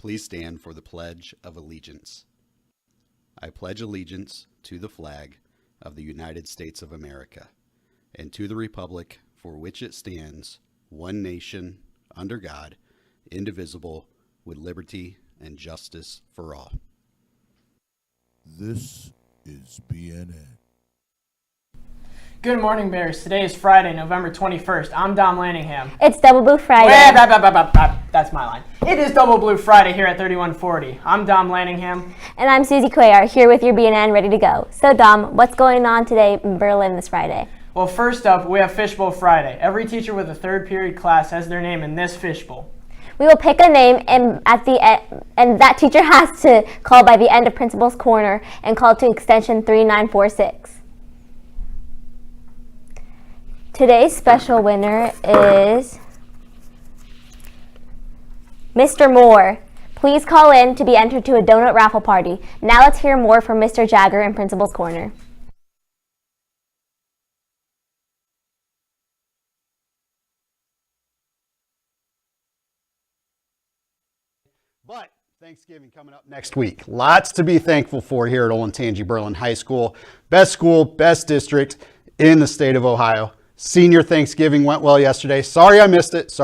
Please stand for the Pledge of Allegiance. I pledge allegiance to the flag of the United States of America and to the republic for which it stands, one nation, under God, indivisible, with liberty and justice for all. This is BNN. Good morning, Bears. Today is Friday, November 21st. I'm Dom Lanningham. It's Double Blue Friday. That's my line. It is Double Blue Friday here at 3140. I'm Dom Lanningham. And I'm Susie Cuellar, here with your BNN ready to go. So, Dom, what's going on today in Berlin this Friday? Well, first up, we have Fishbowl Friday. Every teacher with a third period class has their name in this fishbowl. We will pick a name, and at the end, and that teacher has to call by the end of Principal's Corner and call to extension 3946. Today's special winner is Mr. Moore. Please call in to be entered to a donut raffle party. Now let's hear more from Mr. Jagger in Principal's Corner. But Thanksgiving coming up next week. Lots to be thankful for here at Olentangy-Berlin High School. School, best district in the state of Ohio. Senior Thanksgiving went well yesterday. Sorry I missed it.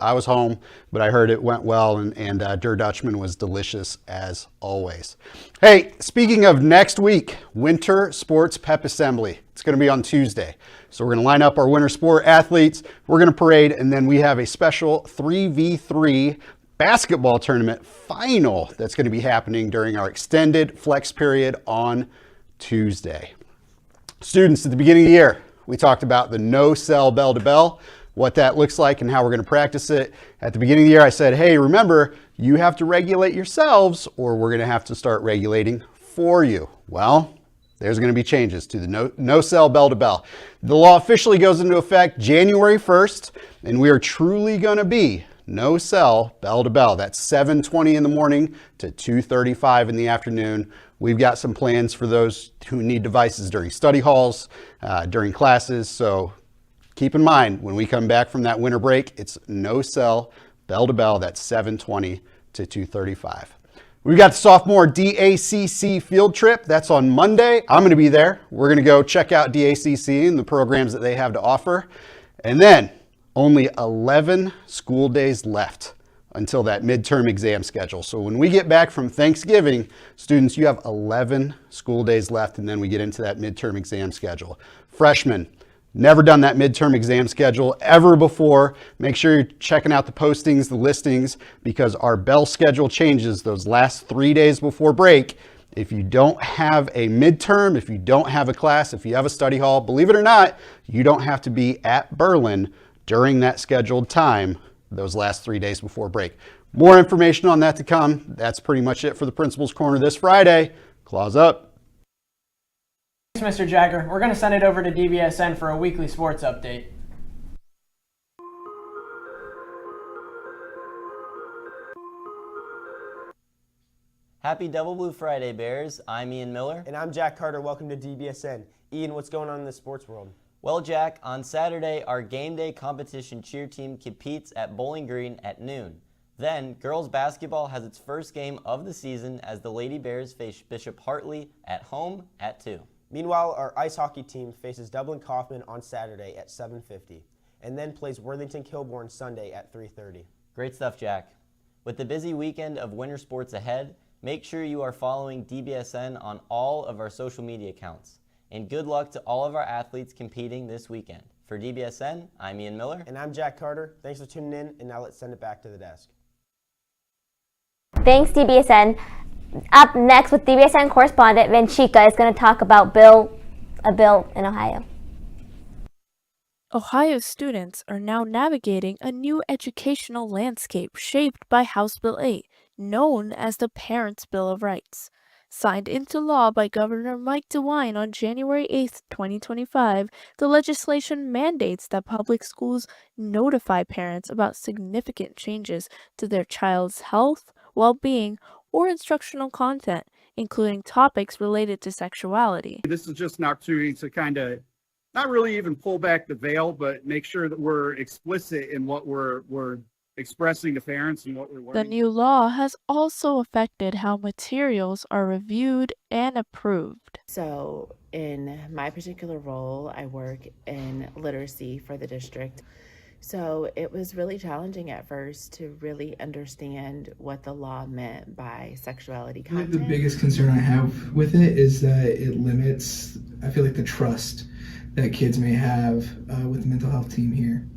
I was home, but I heard it went well, and Der Dutchman was delicious as always. Hey, speaking of next week, Winter Sports Pep Assembly. It's going to be on Tuesday. So we're going to line up our winter sport athletes. We're going to parade, and then we have a special 3v3 basketball tournament final that's going to be happening during our extended flex period on Tuesday. Students, at the beginning of the year, we talked about the no-cell bell-to-bell, what that looks like and how we're going to practice it. At the beginning of the year, I said, hey, remember, you have to regulate yourselves or we're going to have to start regulating for you. Well, there's going to be changes to the no-cell bell-to-bell. The law officially goes into effect January 1st, and we are truly going to be no cell bell to bell. That's 7:20 in the morning to 2:35 in the afternoon. We've got some plans for those who need devices during study halls, during classes. So keep in mind, when we come back from that winter break, it's no cell bell to bell. That's 7:20 to 2:35. We've got the sophomore DACC field trip. That's on Monday. I'm going to be there. We're going to go check out DACC and the programs that they have to offer. And then only 11 school days left until that midterm exam schedule. So when we get back from Thanksgiving, students, you have 11 school days left, and then we get into that midterm exam schedule. Freshmen, never done that midterm exam schedule ever before. Make sure you're checking out the postings, the listings, because our bell schedule changes those last 3 days before break. If you don't have a midterm, if you don't have a class, if you have a study hall, believe it or not, you don't have to be at Berlin during that scheduled time, those last 3 days before break. More information on that to come. That's pretty much it for the Principal's Corner this Friday. Claws up. Thanks, Mr. Jagger. We're going to send it over to DBSN for a weekly sports update. Happy Double Blue Friday, Bears. I'm Ian Miller. And I'm Jack Carter. Welcome to DBSN. Ian, what's going on in the sports world? Well, Jack, on Saturday, our game day competition cheer team competes at Bowling Green at noon. Then, girls basketball has its first game of the season as the Lady Bears face Bishop Hartley at home at 2. Meanwhile, our ice hockey team faces Dublin Kaufman on Saturday at 7:50, and then plays Worthington Kilbourne Sunday at 3:30. Great stuff, Jack. With the busy weekend of winter sports ahead, make sure you are following DBSN on all of our social media accounts. And good luck to all of our athletes competing this weekend. For DBSN, I'm Ian Miller. And I'm Jack Carter. Thanks for tuning in, and now let's send it back to the desk. Thanks, DBSN. Up next with DBSN correspondent Vanchika is going to talk about a bill in Ohio. Ohio students are now navigating a new educational landscape shaped by House Bill 8, known as the Parents' Bill of Rights. Signed into law by Governor Mike DeWine on January 8, 2025, the legislation mandates that public schools notify parents about significant changes to their child's health, well-being, or instructional content, including topics related to sexuality. This is just an opportunity to kind of not really even pull back the veil, but make sure that we're explicit in what we're expressing to parents and what we're learning. The new law has also affected how materials are reviewed and approved. So in my particular role, I work in literacy for the district. So it was really challenging at first to really understand what the law meant by sexuality content. The biggest concern I have with it is that it limits, I feel like, the trust that kids may have with the mental health team here.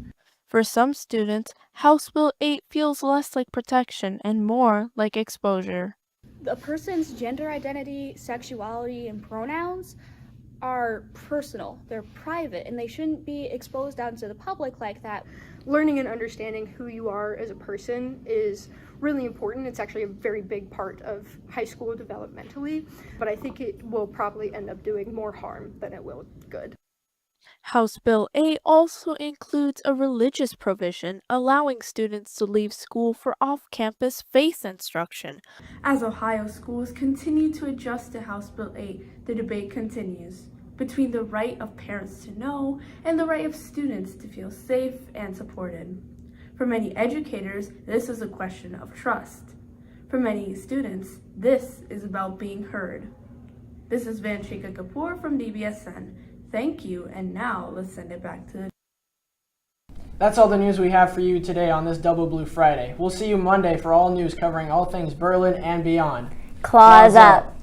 For some students, House Bill 8 feels less like protection and more like exposure. A person's gender identity, sexuality, and pronouns are personal. They're private, and they shouldn't be exposed out to the public like that. Learning and understanding who you are as a person is really important. It's actually a very big part of high school developmentally, but I think it will probably end up doing more harm than it will good. House Bill 8 also includes a religious provision allowing students to leave school for off-campus faith instruction. As Ohio schools continue to adjust to House Bill 8, the debate continues between the right of parents to know and the right of students to feel safe and supported. For many educators, this is a question of trust. For many students, this is about being heard. This is Vanshika Kapoor from DBSN. Thank you, and now let's send it back to the... That's all the news we have for you today on this Double Blue Friday. We'll see you Monday for all news covering all things Berlin and beyond. Claws up.